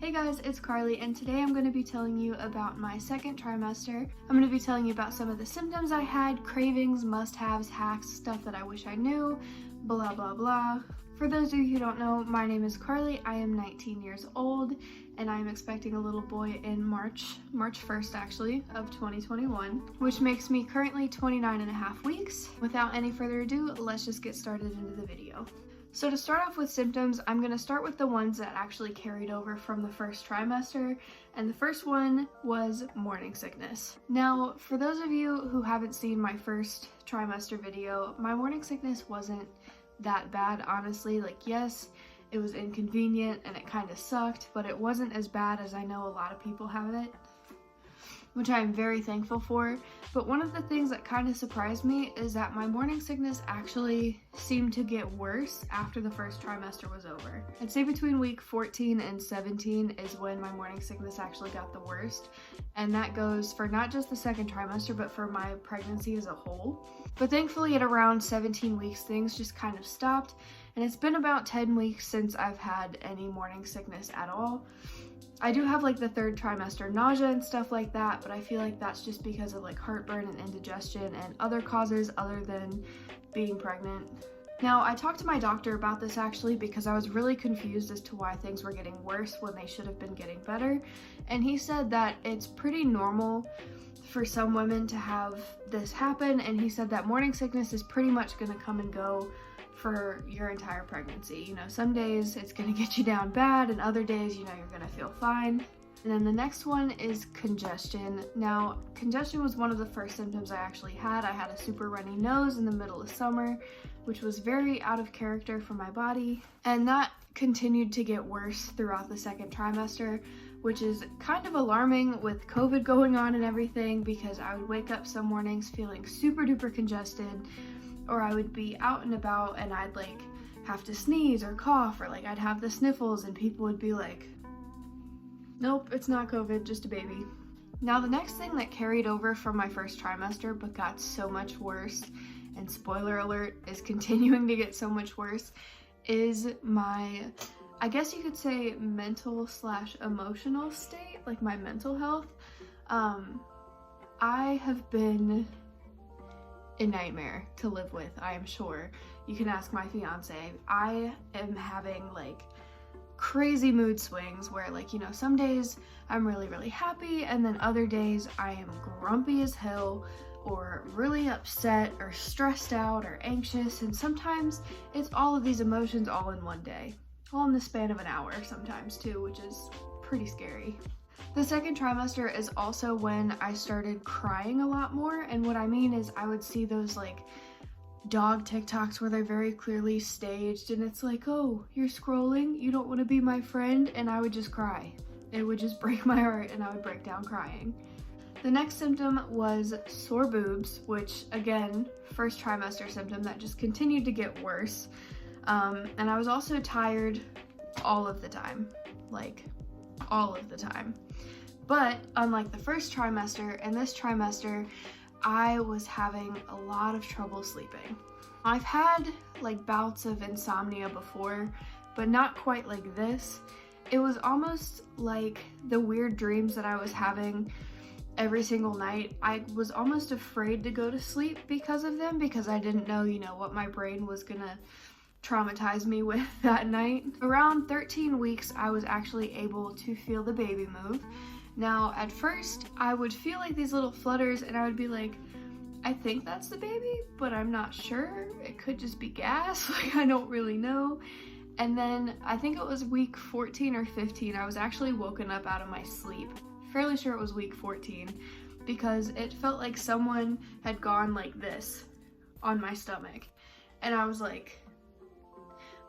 Hey guys, it's Carly, and today I'm going to be telling you about my second trimester. I'm going to be telling you about some of the symptoms I had, cravings, must-haves, hacks, stuff that I wish I knew, blah blah blah. For those of you who don't know, my name is Carly. I am 19 years old, and I am expecting a little boy in March 1st actually, of 2021, which makes me currently 29 and a half weeks. Without any further ado, let's just get started into the video. So to start off with symptoms, I'm going to start with the ones that actually carried over from the first trimester, and the first one was morning sickness. Now, for those of you who haven't seen my first trimester video, my morning sickness wasn't that bad, honestly. Like, yes, it was inconvenient and it kind of sucked, but it wasn't as bad as I know a lot of people have it, which I am very thankful for. But one of the things that kind of surprised me is that my morning sickness actually seemed to get worse after the first trimester was over. I'd say between week 14 and 17 is when my morning sickness actually got the worst, and that goes for not just the second trimester but for my pregnancy as a whole. But thankfully at around 17 weeks things just kind of stopped, and it's been about 10 weeks since I've had any morning sickness at all. I do have like the third trimester nausea and stuff like that, but I feel like that's just because of like heartburn and indigestion and other causes other than being pregnant. Now, I talked to my doctor about this actually because I was really confused as to why things were getting worse when they should have been getting better. And he said that it's pretty normal for some women to have this happen, and he said that morning sickness is pretty much going to come and go for your entire pregnancy. You know, some days it's gonna get you down bad, and other days, you know, you're gonna feel fine. And then the next one is congestion. Now, congestion was one of the first symptoms I actually had. I had a super runny nose in the middle of summer, which was very out of character for my body. And that continued to get worse throughout the second trimester, which is kind of alarming with COVID going on and everything, because I would wake up some mornings feeling super duper congested, or I would be out and about and I'd like have to sneeze or cough, or like I'd have the sniffles and people would be like, nope, it's not COVID, just a baby. Now the next thing that carried over from my first trimester but got so much worse, and spoiler alert, is continuing to get so much worse, is my, I guess you could say, mental/emotional state, like my mental health. I have been a nightmare to live with, I am sure. You can ask my fiance. I am having like crazy mood swings where, like, you know, some days I'm really happy, and then other days I am grumpy as hell, or really upset, or stressed out, or anxious, and sometimes it's all of these emotions all in one day, all in the span of an hour sometimes too, which is pretty scary. The second trimester is also when I started crying a lot more, and what I mean is I would see those like dog TikToks where they're very clearly staged, and it's like, oh, you're scrolling, you don't want to be my friend, and I would just cry. It would just break my heart and I would break down crying. The next symptom was sore boobs, which again, first trimester symptom that just continued to get worse. And I was also tired all of the time, like all of the time. But unlike the first trimester, in this trimester, I was having a lot of trouble sleeping. I've had like bouts of insomnia before, but not quite like this. It was almost like the weird dreams that I was having every single night. I was almost afraid to go to sleep because of them, because I didn't know, you know, what my brain was gonna traumatize me with that night. Around 13 weeks, I was actually able to feel the baby move. Now, at first, I would feel like these little flutters, and I would be like, I think that's the baby, but I'm not sure. It could just be gas, like I don't really know. And then I think it was week 14 or 15, I was actually woken up out of my sleep. Fairly sure it was week 14, because it felt like someone had gone like this on my stomach. And I was like,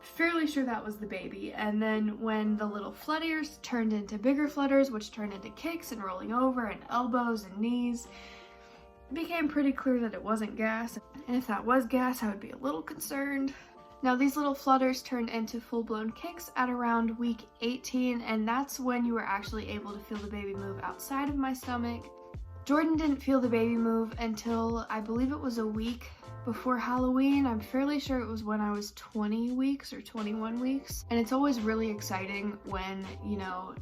fairly sure that was the baby. And then when the little flutters turned into bigger flutters, which turned into kicks and rolling over and elbows and knees, it became pretty clear that it wasn't gas. And if that was gas, I would be a little concerned. Now these little flutters turned into full-blown kicks at around week 18, and that's when you were actually able to feel the baby move outside of my stomach. Jordan didn't feel the baby move until I believe it was a week before Halloween. I'm fairly sure it was when I was 20 weeks or 21 weeks. And it's always really exciting when, you know,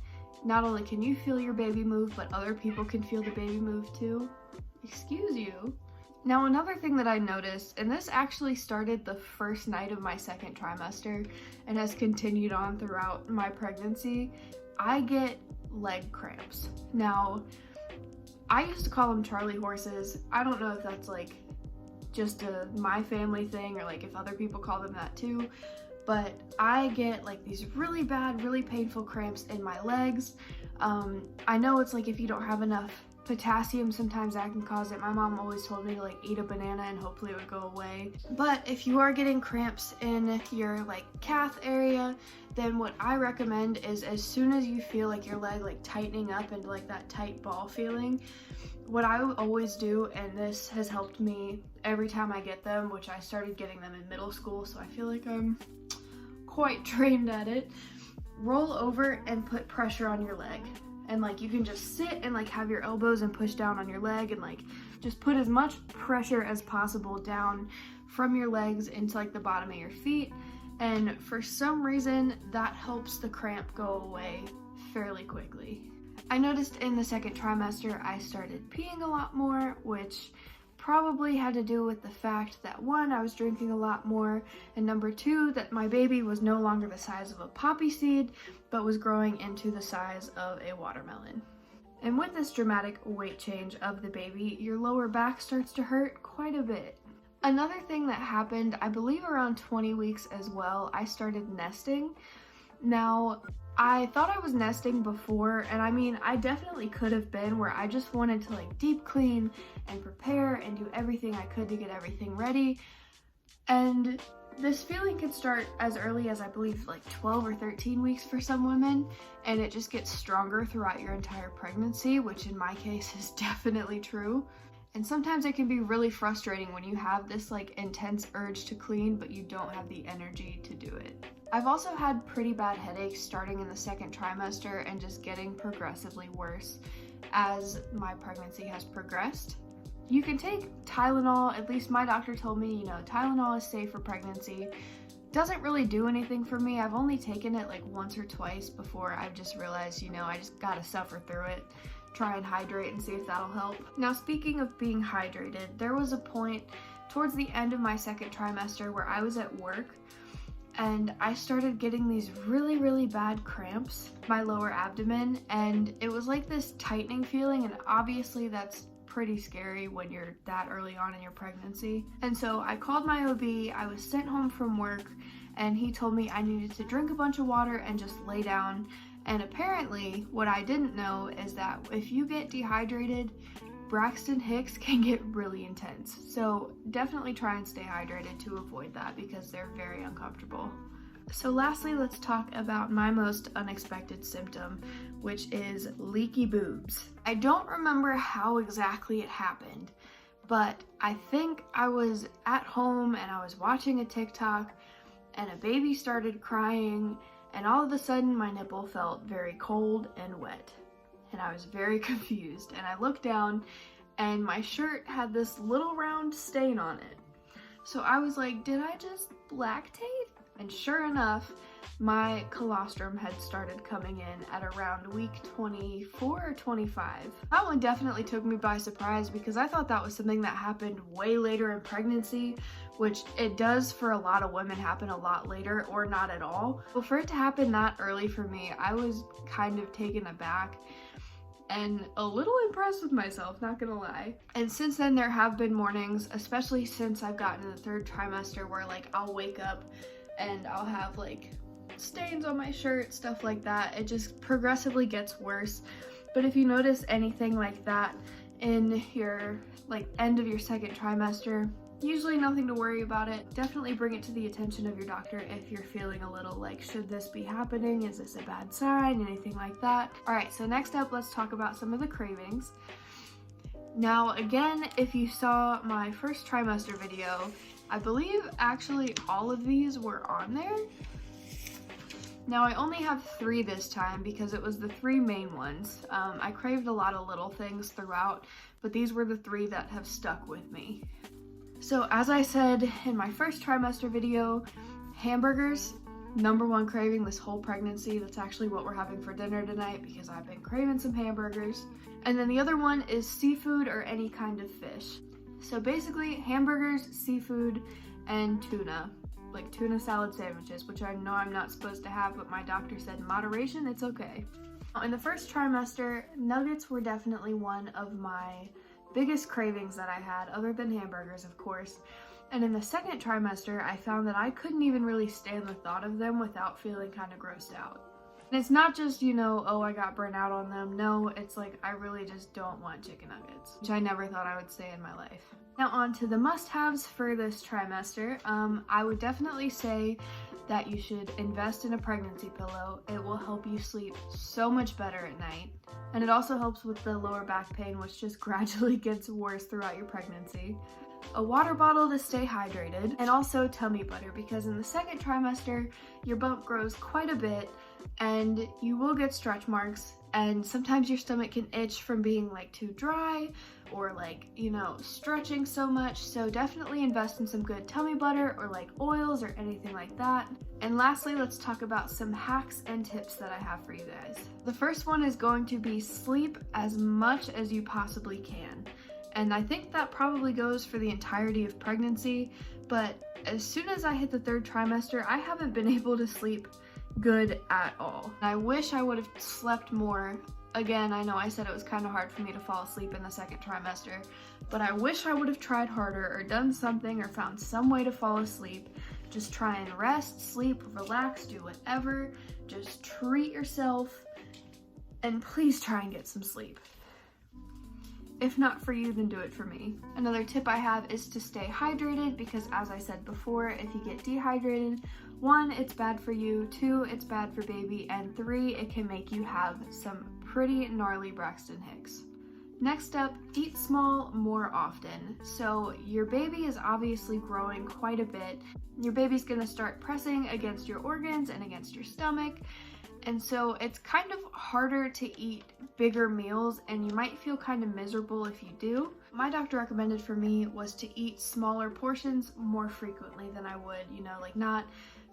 not only can you feel your baby move, but other people can feel the baby move too. Excuse you. Now another thing that I noticed, and this actually started the first night of my second trimester and has continued on throughout my pregnancy, I get leg cramps. Now, I used to call them Charlie horses. I don't know if that's like just my family thing or like if other people call them that too, but I get like these really bad, really painful cramps in my legs. I know it's like if you don't have enough potassium, sometimes that can cause it. My mom always told me to like eat a banana and hopefully it would go away. But if you are getting cramps in your like calf area, then what I recommend is as soon as you feel like your leg like tightening up into like that tight ball feeling, what I always do, and this has helped me every time I get them, which I started getting them in middle school, so I feel like I'm quite trained at it, roll over and put pressure on your leg. And like you can just sit and like have your elbows and push down on your leg and like just put as much pressure as possible down from your legs into like the bottom of your feet. And for some reason that helps the cramp go away fairly quickly. I noticed in the second trimester I started peeing a lot more, which probably had to do with the fact that one, I was drinking a lot more, and number two, that my baby was no longer the size of a poppy seed, but was growing into the size of a watermelon. And with this dramatic weight change of the baby, your lower back starts to hurt quite a bit. Another thing that happened, I believe around 20 weeks as well, I started nesting. Now, I thought I was nesting before, and I mean, I definitely could have been, where I just wanted to like deep clean and prepare and do everything I could to get everything ready. And this feeling can start as early as I believe like 12 or 13 weeks for some women, and it just gets stronger throughout your entire pregnancy, which in my case is definitely true. And sometimes it can be really frustrating when you have this like intense urge to clean, but you don't have the energy to do it. I've also had pretty bad headaches starting in the second trimester and just getting progressively worse as my pregnancy has progressed. You can take Tylenol, at least my doctor told me, you know, Tylenol is safe for pregnancy. Doesn't really do anything for me. I've only taken it like once or twice before I've just realized, you know, I just gotta suffer through it. Try and hydrate and see if that'll help. Now, speaking of being hydrated, there was a point towards the end of my second trimester where I was at work and I started getting these really, really bad cramps in my lower abdomen, and it was like this tightening feeling, and obviously that's pretty scary when you're that early on in your pregnancy. And so I called my OB, I was sent home from work, and he told me I needed to drink a bunch of water and just lay down. And apparently, what I didn't know is that if you get dehydrated, Braxton Hicks can get really intense. So definitely try and stay hydrated to avoid that because they're very uncomfortable. So lastly, let's talk about my most unexpected symptom, which is leaky boobs. I don't remember how exactly it happened, but I think I was at home and I was watching a TikTok and a baby started crying, and all of a sudden my nipple felt very cold and wet. And I was very confused, and I looked down and my shirt had this little round stain on it. So I was like, did I just lactate? And sure enough, my colostrum had started coming in at around week 24 or 25. That one definitely took me by surprise because I thought that was something that happened way later in pregnancy, which it does for a lot of women happen a lot later or not at all. But for it to happen that early for me, I was kind of taken aback and a little impressed with myself, not gonna lie. And since then there have been mornings, especially since I've gotten in the third trimester, where like I'll wake up and I'll have like stains on my shirt, stuff like that. It just progressively gets worse. But if you notice anything like that in your like end of your second trimester, usually nothing to worry about it. Definitely bring it to the attention of your doctor if you're feeling a little like, should this be happening? Is this a bad sign? Anything like that. All right, so next up, let's talk about some of the cravings. Now, again, if you saw my first trimester video, I believe actually all of these were on there. Now I only have 3 this time because it was the 3 main ones. I craved a lot of little things throughout, but these were the 3 that have stuck with me. So as I said in my first trimester video, hamburgers, number one craving this whole pregnancy. That's actually what we're having for dinner tonight because I've been craving some hamburgers. And then the other one is seafood or any kind of fish. So basically hamburgers, seafood, and tuna. Like tuna salad sandwiches, which I know I'm not supposed to have, but my doctor said in moderation, it's okay. In the first trimester, nuggets were definitely one of my biggest cravings that I had, other than hamburgers, of course. And in the second trimester, I found that I couldn't even really stand the thought of them without feeling kind of grossed out. And it's not just, you know, oh, I got burnt out on them. No, it's like I really just don't want chicken nuggets, which I never thought I would say in my life. Now on to the must-haves for this trimester. I would definitely say that you should invest in a pregnancy pillow. It will help you sleep so much better at night. And it also helps with the lower back pain, which just gradually gets worse throughout your pregnancy. A water bottle to stay hydrated, and also tummy butter, because in the second trimester, your bump grows quite a bit and you will get stretch marks, and sometimes your stomach can itch from being like too dry or like, you know, stretching so much. So definitely invest in some good tummy butter or like oils or anything like that. And lastly, let's talk about some hacks and tips that I have for you guys. The first one is going to be sleep as much as you possibly can. And I think that probably goes for the entirety of pregnancy, but as soon as I hit the third trimester, I haven't been able to sleep good at all. I wish I would have slept more. Again, I know I said it was kind of hard for me to fall asleep in the second trimester, but I wish I would have tried harder or done something or found some way to fall asleep. Just try and rest, sleep, relax, do whatever. Just treat yourself, and please try and get some sleep. If not for you, then do it for me. Another tip I have is to stay hydrated, because as I said before, if you get dehydrated, 1, it's bad for you, 2, it's bad for baby, and 3, it can make you have some pretty gnarly Braxton Hicks. Next up, eat small more often. So your baby is obviously growing quite a bit. Your baby's gonna start pressing against your organs and against your stomach. And so it's kind of harder to eat bigger meals, and you might feel kind of miserable if you do. My doctor recommended for me was to eat smaller portions more frequently than I would, you know, like not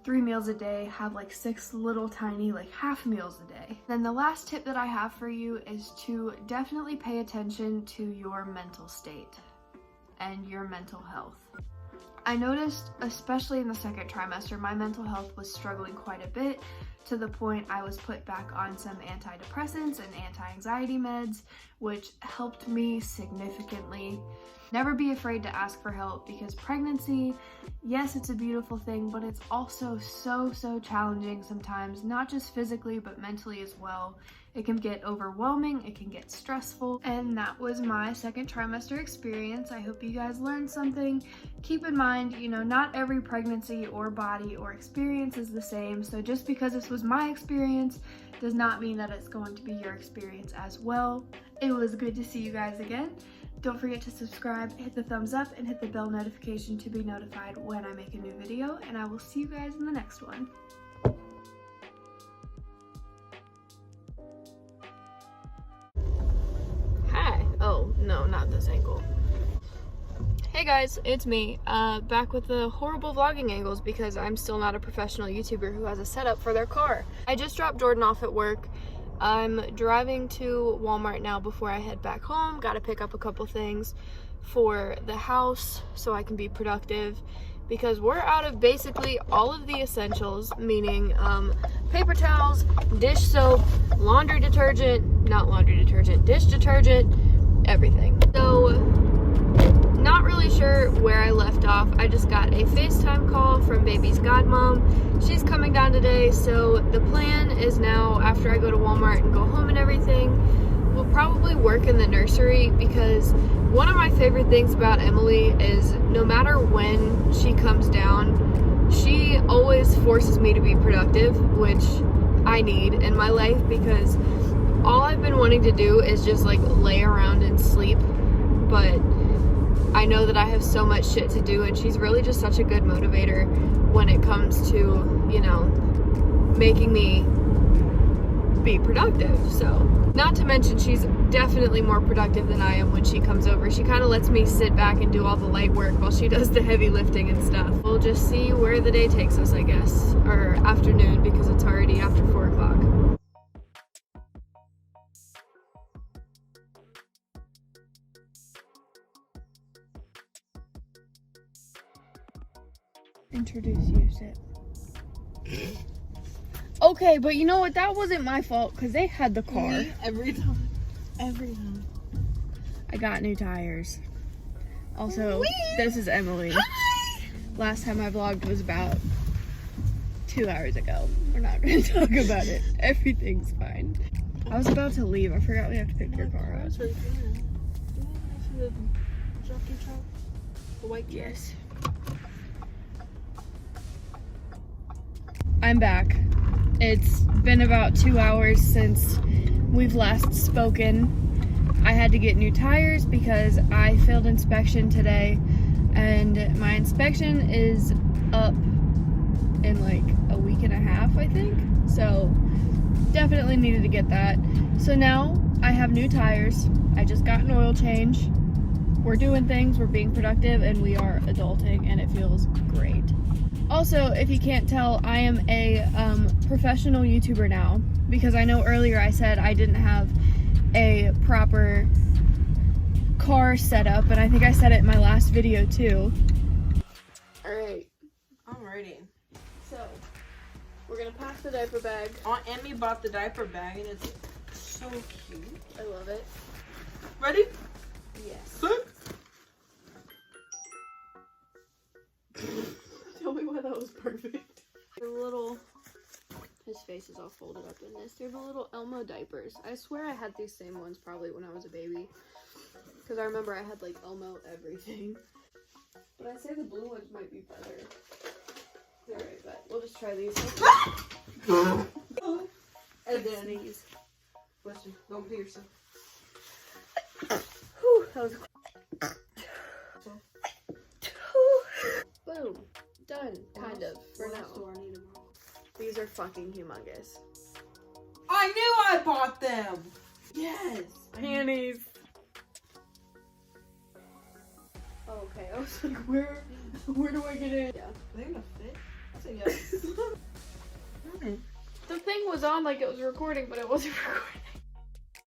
3 meals a day, have like 6 little tiny like half meals a day. Then the last tip that I have for you is to definitely pay attention to your mental state and your mental health. I noticed, especially in the second trimester, my mental health was struggling quite a bit, to the point I was put back on some antidepressants and anti-anxiety meds, which helped me significantly. Never be afraid to ask for help, because pregnancy, yes, it's a beautiful thing, but it's also so challenging sometimes, not just physically, but mentally as well. It can get overwhelming, it can get stressful, and that was my second trimester experience. I hope you guys learned something. Keep in mind, you know, not every pregnancy or body or experience is the same, so just because this was my experience does not mean that it's going to be your experience as well. It was good to see you guys again. Don't forget to subscribe, hit the thumbs up, and hit the bell notification to be notified when I make a new video, and I will see you guys in the next one. Hi. Oh, no, not this angle. Hey guys, it's me, back with the horrible vlogging angles because I'm still not a professional YouTuber who has a setup for their car. I just dropped Jordan off at work. I'm driving to Walmart now before I head back home. Gotta pick up a couple things for the house so I can be productive, because we're out of basically all of the essentials, meaning paper towels, dish soap, laundry detergent, not laundry detergent, dish detergent, everything. So, not really sure where I left off. I just got a FaceTime call from baby's godmom. She's coming down today, so the plan is now, after I go to Walmart and go home and everything, we'll probably work in the nursery, because one of my favorite things about Emily is no matter when she comes down, she always forces me to be productive, which I need in my life, because all I've been wanting to do is just like lay around and sleep, but I know that I have so much shit to do, and she's really just such a good motivator when it comes to, you know, making me be productive. So Not to mention, she's definitely more productive than I am when she comes over. She kind of lets me sit back and do all the light work while she does the heavy lifting and stuff. We'll just see where the day takes us, I guess. Or afternoon, because it's already after 4 o'clock. Introduce you, sit. Okay, but you know what? That wasn't my fault because they had the car. Me, every time. Every time. I got new tires. Also, this is Emily. Hi. Last time I vlogged was about 2 hours ago. We're not going to talk about it. Everything's fine. I was about to leave. I forgot we have to pick your car up. Right there. The jockey truck? The white truck? Yes. I'm back. It's been about 2 hours since we've last spoken. I had to get new tires because I failed inspection today, and my inspection is up in like a week and a half, I think. So definitely needed to get that. So now I have new tires. I just got an oil change. We're doing things, we're being productive, and we are adulting, and it feels great. Also, if you can't tell, I am a professional YouTuber now, because I know earlier I said I didn't have a proper car setup, and I think I said it in my last video too. Alright. I'm ready. So, we're gonna pack the diaper bag. Aunt Emmy bought the diaper bag and it's so cute. I love it. Ready? Yes. Sit. Tell me why that was perfect. The little, his face is all folded up in this. They're the little Elmo diapers. I swear I had these same ones probably when I was a baby. Because I remember I had like Elmo everything. But I'd say the blue ones might be better. Alright, but we'll just try these. And then these. Bless you. Don't pee yourself. Whew, that was boom. Done, kind of, for now. These are fucking humongous. I knew I bought them! Yes! Panties. Oh, okay, I was like, where do I get in? Yeah. They're gonna fit. I say yes. The thing was on like it was recording, but it wasn't recording.